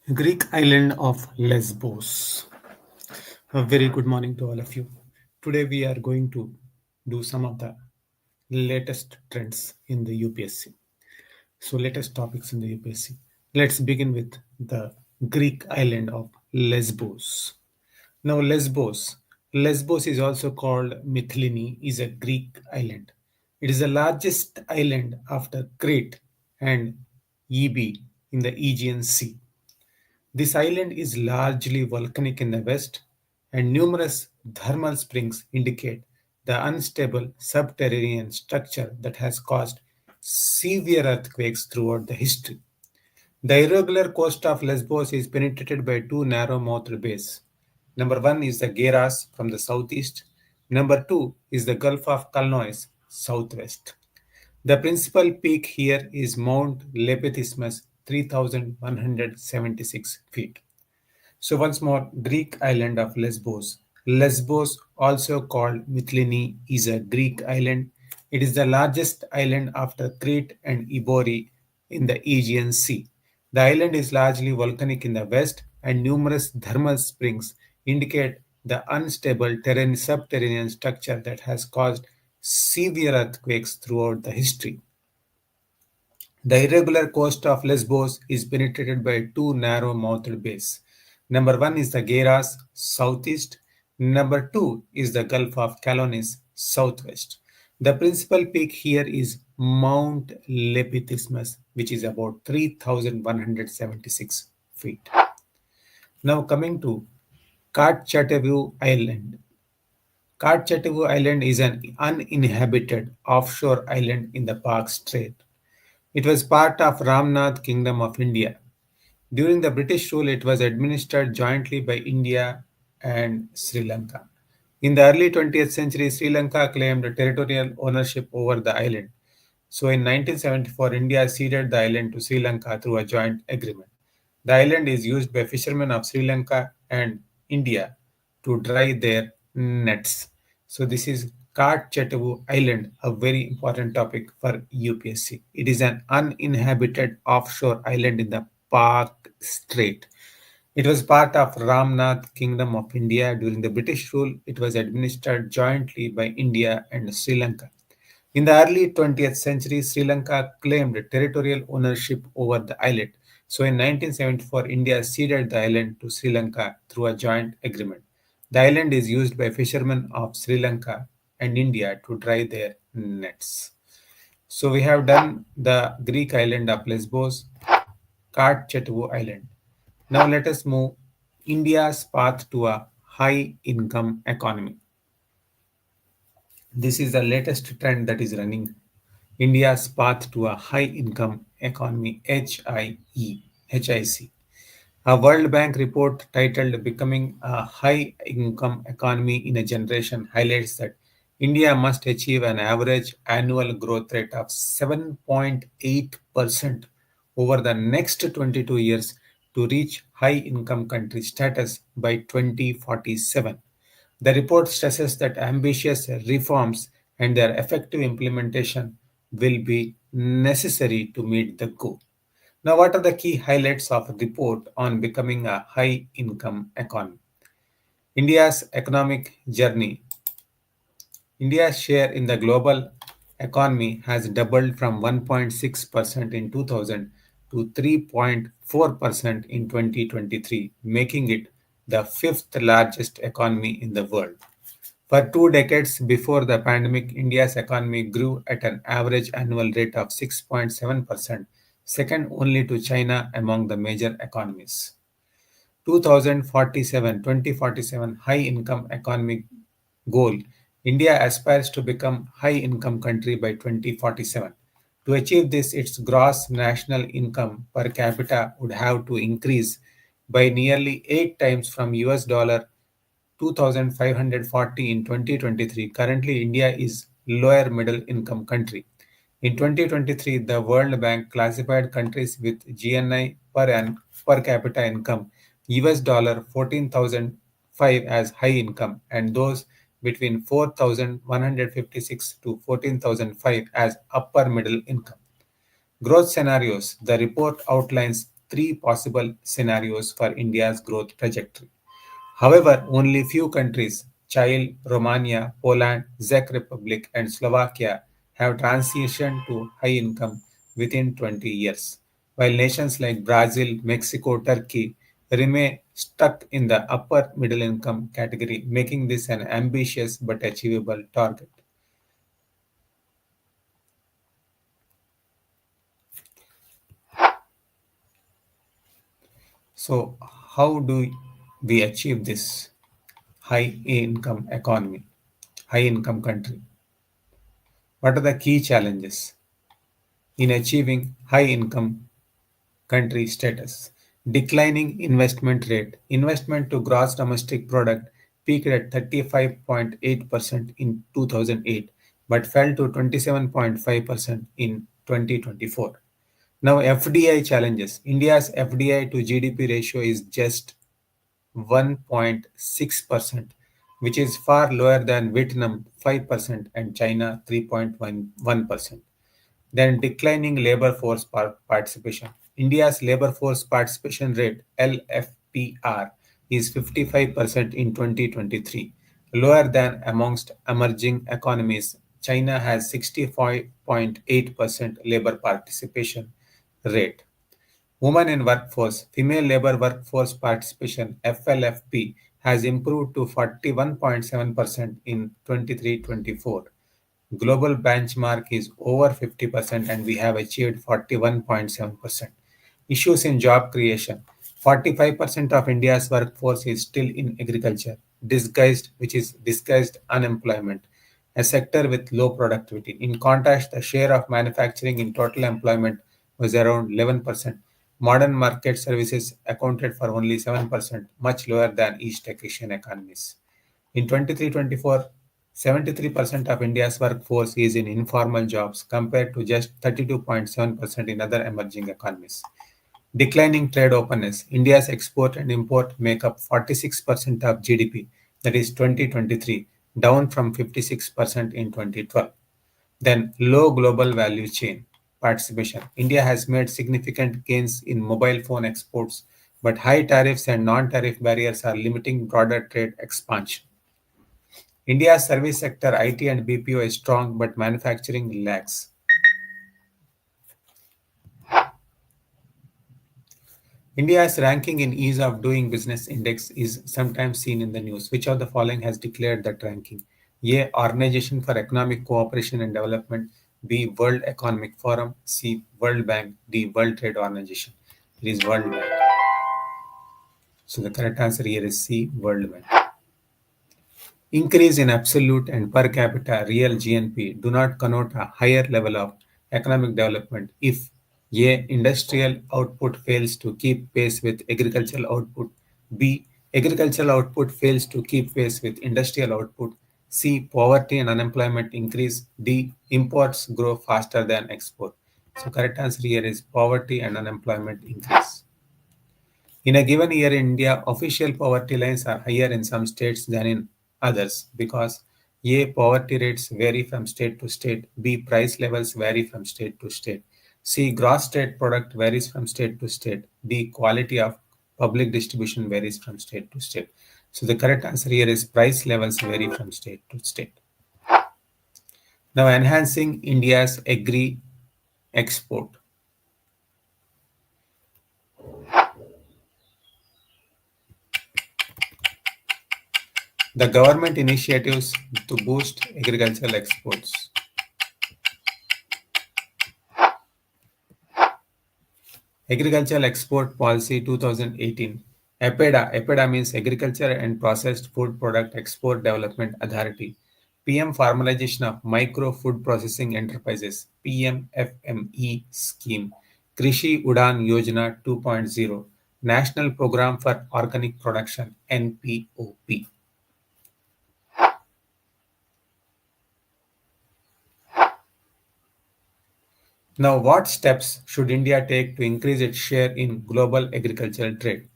Greek island of Lesbos. A very good morning to all of you. Today we are going to do some of the latest trends in the UPSC. So latest topics in the UPSC. Let's begin with the Greek island of Lesbos. Now Lesbos is also called Mytilene, is a Greek island. It is the largest island after Crete and Ebe in the Aegean Sea. This island is largely volcanic in the west, and numerous thermal springs indicate the unstable subterranean structure that has caused severe earthquakes throughout the history. The irregular coast of Lesbos is penetrated by two narrow-mouthed bays. Number one is the Geras from the southeast. Number two is the Gulf of Kalnois, southwest. The principal peak here is Mount Lepethismus, 3,176 feet. So once more, Greek island of Lesbos. Lesbos, also called Mytilene, is a Greek island. It is the largest island after Crete and Ibori in the Aegean Sea. The island is largely volcanic in the west, and numerous thermal springs indicate the unstable subterranean structure that has caused severe earthquakes throughout the history. The irregular coast of Lesbos is penetrated by two narrow-mouthed bays. Number one is the Geras, southeast. Number two is the Gulf of Calonis, southwest. The principal peak here is Mount Lepithismus, which is about 3,176 feet. Now coming to Katchatavu Island. Katchatavu Island is an uninhabited offshore island in the Park Strait. It was part of Ramnath Kingdom of India. During the British rule, it was administered jointly by India and Sri Lanka. In the early 20th century, Sri Lanka claimed territorial ownership over the island. So in 1974, India ceded the island to Sri Lanka through a joint agreement. The island is used by fishermen of Sri Lanka and India to dry their nets. So this is Katchatavu Island, a very important topic for UPSC. It is an uninhabited offshore island in the Park Strait. It was part of Ramnath Kingdom of India. During the British rule, it was administered jointly by India and Sri Lanka. In the early 20th century, Sri Lanka claimed territorial ownership over the island. So in 1974, India ceded the island to Sri Lanka through a joint agreement. The island is used by fishermen of Sri Lanka and India to dry their nets. So we have done the Greek island of Lesbos, Katchatavu Island. Now let us move India's path to a high income economy. This is the latest trend that is running. India's path to a high income economy, HIC. A World Bank report titled Becoming a High Income Economy in a Generation highlights that India must achieve an average annual growth rate of 7.8% over the next 22 years to reach high income country status by 2047. The report stresses that ambitious reforms and their effective implementation will be necessary to meet the goal. Now, what are the key highlights of the report on becoming a high income economy? India's economic journey. India's share in the global economy has doubled from 1.6% in 2000 to 3.4% in 2023, making it the fifth largest economy in the world. For 2 decades before the pandemic, India's economy grew at an average annual rate of 6.7%, second only to China among the major economies. 2047 high income economic goal. India aspires to become high income country by 2047. To achieve this, its gross national income per capita would have to increase by nearly 8 times from US dollar 2,540 in 2023. Currently, India is lower middle income country. In 2023, the World Bank classified countries with GNI per capita income US dollar 14,005 as high income and those between 4,156 to 14,005 as upper middle income. Growth scenarios. The report outlines three possible scenarios for India's growth trajectory. However, only few countries, Chile, Romania, Poland, Czech Republic, and Slovakia, have transitioned to high income within 20 years, while nations like Brazil, Mexico, Turkey remain stuck in the upper middle income category, making this an ambitious but achievable target. So, how do we achieve this high income economy, high income country? What are the key challenges in achieving high income country status? Declining investment rate. Investment to gross domestic product peaked at 35.8% in 2008 but fell to 27.5% in 2024. Now, FDI challenges. India's FDI to GDP ratio is just 1.6%, which is far lower than Vietnam 5% and China 3.11%. Then declining labor force participation. India's labor force participation rate LFPR is 55% in 2023, lower than amongst emerging economies. China has 65.8% labor participation rate. Women in workforce, female labor workforce participation FLFP has improved to 41.7% in 23-24. Global benchmark is over 50% and we have achieved 41.7%. Issues in job creation. 45% of India's workforce is still in agriculture, disguised unemployment, a sector with low productivity. In contrast, the share of manufacturing in total employment was around 11%. Modern market services accounted for only 7%, much lower than East Asian economies. In 23-24, 73% of India's workforce is in informal jobs compared to just 32.7% in other emerging economies. Declining trade openness. India's export and import make up 46% of GDP, that is 2023, down from 56% in 2012. Then, low global value chain participation. India has made significant gains in mobile phone exports, but high tariffs and non tariff barriers are limiting broader trade expansion. India's service sector, IT and BPO is strong, but manufacturing lags. India's ranking in ease of doing business index is sometimes seen in the news. Which of the following has declared that ranking? A. Organization for Economic Cooperation and Development. B. World Economic Forum. C. World Bank. D. World Trade Organization. It is World Bank. So the correct answer here is C. World Bank. Increase in absolute and per capita real GNP do not connote a higher level of economic development if A. Industrial output fails to keep pace with agricultural output, B. Agricultural output fails to keep pace with industrial output, C. Poverty and unemployment increase, D. Imports grow faster than export. So correct answer here is poverty and unemployment increase. In a given year in India, official poverty lines are higher in some states than in others because A. Poverty rates vary from state to state, B. Price levels vary from state to state, C. Gross state product varies from state to state, D. Quality of public distribution varies from state to state. So the correct answer here is price levels vary from state to state. Now, enhancing India's agri export. The government initiatives to boost agricultural exports. Agricultural Export Policy 2018. APEDA means Agriculture and Processed Food Product Export Development Authority. PM Formalization of Micro Food Processing Enterprises. PMFME Scheme. Krishi Udan Yojana 2.0. National Program for Organic Production. NPOP. Now, what steps should India take to increase its share in global agricultural trade?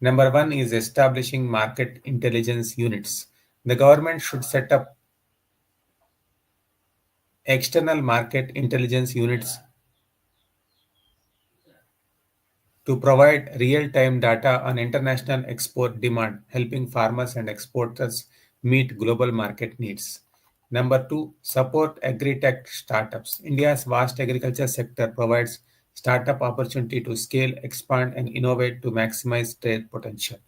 Number one is establishing market intelligence units. The government should set up external market intelligence units to provide real-time data on international export demand, helping farmers and exporters meet global market needs. Number two, support agri-tech startups. India's vast agriculture sector provides startup opportunity to scale, expand, and innovate to maximize trade potential.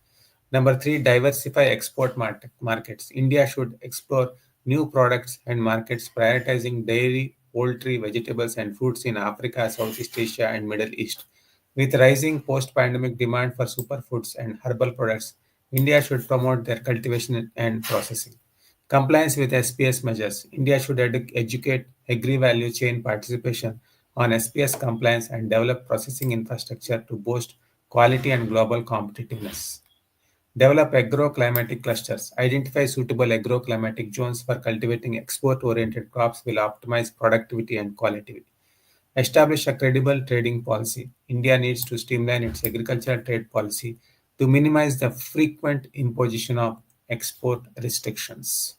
Number three, diversify export markets. India should explore new products and markets, prioritizing dairy, poultry, vegetables, and fruits in Africa, Southeast Asia, and Middle East. With rising post pandemic demand for superfoods and herbal products, India should promote their cultivation and processing. Compliance with SPS measures. India should educate agri value chain participation on SPS compliance and develop processing infrastructure to boost quality and global competitiveness. Develop agroclimatic clusters. Identify suitable agroclimatic zones for cultivating export oriented crops will optimize productivity and quality. Establish a credible trading policy. India needs to streamline its agricultural trade policy to minimize the frequent imposition of export restrictions.